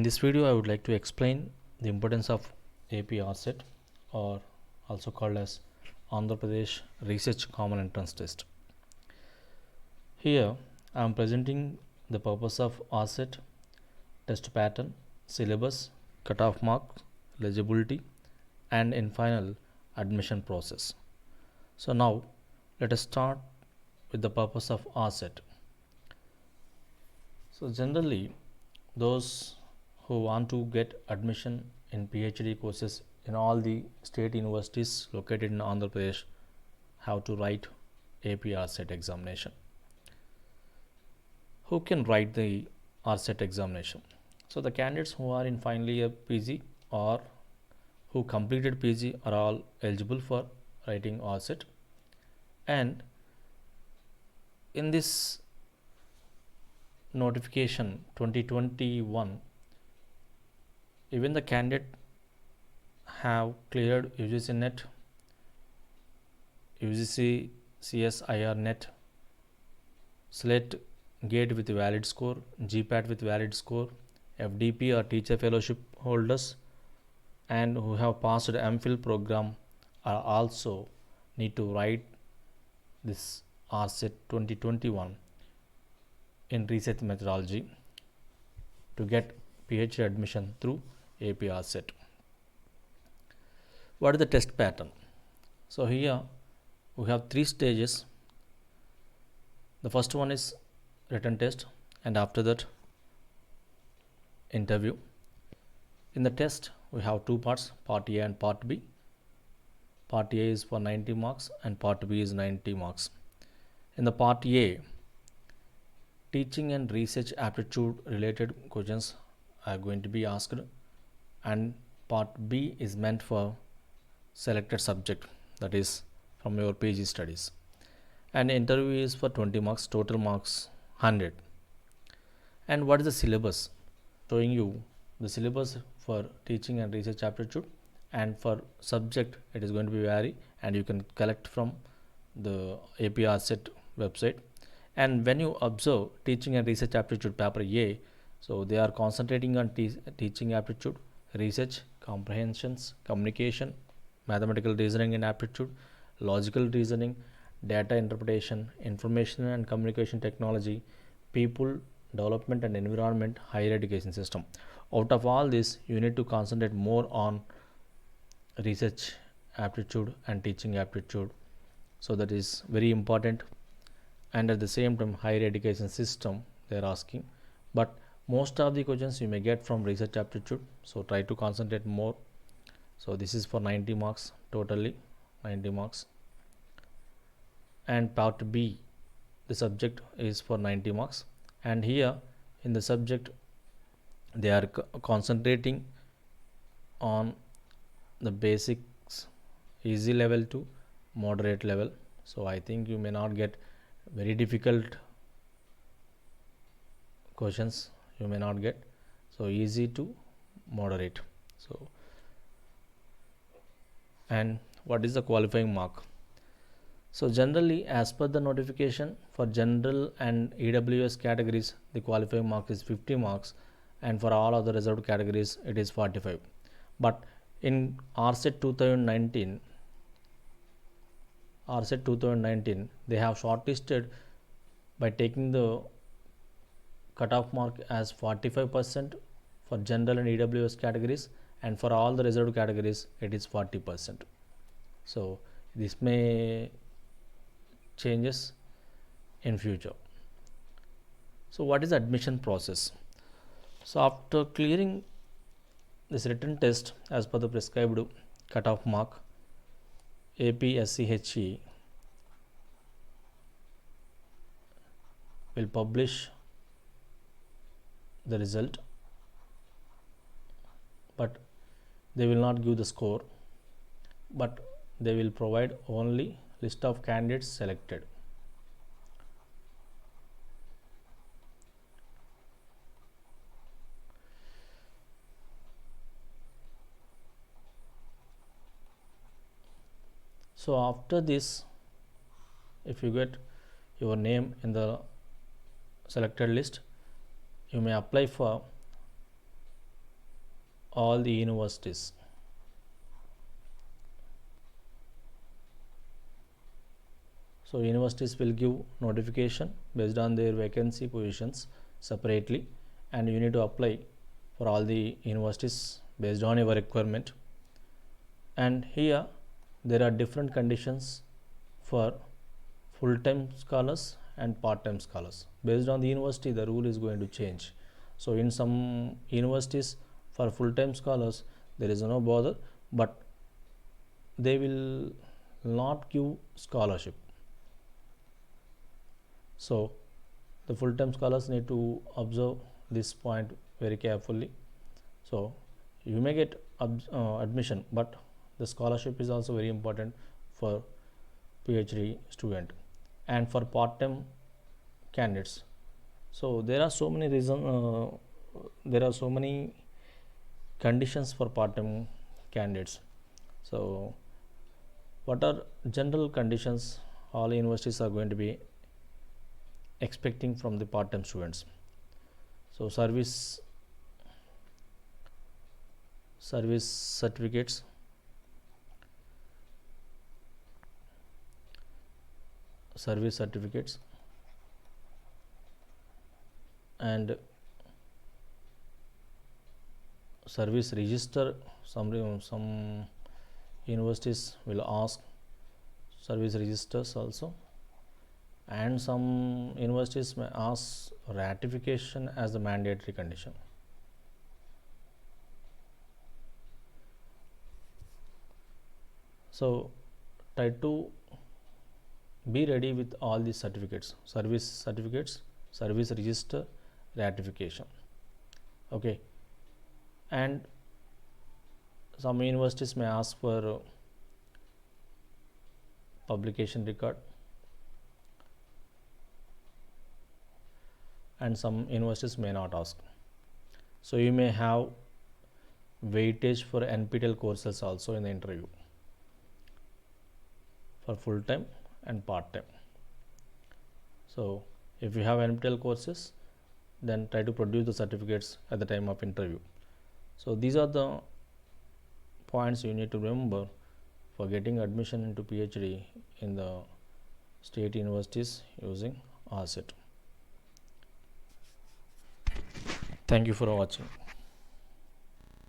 In this video, I would like to explain the importance of AP RSET, or also called as Andhra Pradesh Research Common Entrance Test. Here, I am presenting the purpose of RSET, test pattern, syllabus, cutoff marks, eligibility, and in final admission process. So now, let us start with the purpose of RSET. So generally, those who want to get admission in PhD courses in all the state universities located in Andhra Pradesh have to write AP RSET examination. Who can write the RSET examination? So the candidates who are in final year PG or who completed PG are all eligible for writing RSET. And in this notification 2021, even the candidate have cleared UGC NET, UGC CSIR NET, SLET GATE with valid score, GPAT with valid score, FDP or teacher fellowship holders, and who have passed MPhil program are also need to write this RSET 2021 in research methodology to get PhD admission through AP RSET. What is the test pattern? So here we have 3 stages. The first one is written test, and after that interview. In the test we have 2 parts, part A and part B. Part A is for 90 marks and part B is 90 marks. In the part A, teaching and research aptitude related questions are going to be asked, and part B is meant for selected subject, that is from your PG studies. And interview is for 20 marks, total marks 100. And what is the syllabus? Showing you the syllabus for teaching and research aptitude, and for subject it is going to be vary, and you can collect from the AP RSET website. And when you observe teaching and research aptitude paper A, so they are concentrating on teaching aptitude, research, comprehensions, communication, mathematical reasoning and aptitude, logical reasoning, data interpretation, information and communication technology, people development and environment, higher education system. Out of all this, you need to concentrate more on research aptitude and teaching aptitude. So that is very important. And at the same time, higher education system they are asking, but most of the questions you may get from research aptitude, so try to concentrate more. So this is for 90 marks, totally 90 marks. And part B, the subject is for 90 marks, and here in the subject they are concentrating on the basics, easy level to moderate level. So I think you may not get very difficult questions, you may not get, so easy to moderate. So, and what is the qualifying mark? So generally, as per the notification, for general and EWS categories the qualifying mark is 50 marks, and for all other reserved categories it is 45. But in RSET 2019 they have shortlisted by taking the cutoff mark as 45% for general and EWS categories, and for all the reserved categories it is 40%. So this may changes in future. So what is the admission process? So after clearing this written test as per the prescribed cutoff mark, APSCHE will publish the result, but they will not give the score, but they will provide only list of candidates selected. So after this, if you get your name in the selected list, you may apply for all the universities. So universities will give notification based on their vacancy positions separately, and you need to apply for all the universities based on your requirement. And here there are different conditions for full-time scholars and part-time scholars. Based on the university, the rule is going to change. So in some universities, for full-time scholars there is no bother, but they will not give scholarship. So the full-time scholars need to observe this point very carefully. So you may get admission, but the scholarship is also very important for PhD student. And for part-time candidates, so there are so many there are so many conditions for part-time candidates. So what are general conditions all universities are going to be expecting from the part-time students? So service certificates, service certificates, and service register. Some universities will ask service registers also, and some universities may ask ratification as a mandatory condition. So try to be ready with all these certificates: service certificates, service register, ratification. Okay. And some universities may ask for publication record, and some universities may not ask. So you may have weightage for NPTEL courses also in the interview for full-time and part-time. So if you have NPTEL courses, then try to produce the certificates at the time of interview. So these are the points you need to remember for getting admission into PhD in the state universities using RSET. Thank you for watching.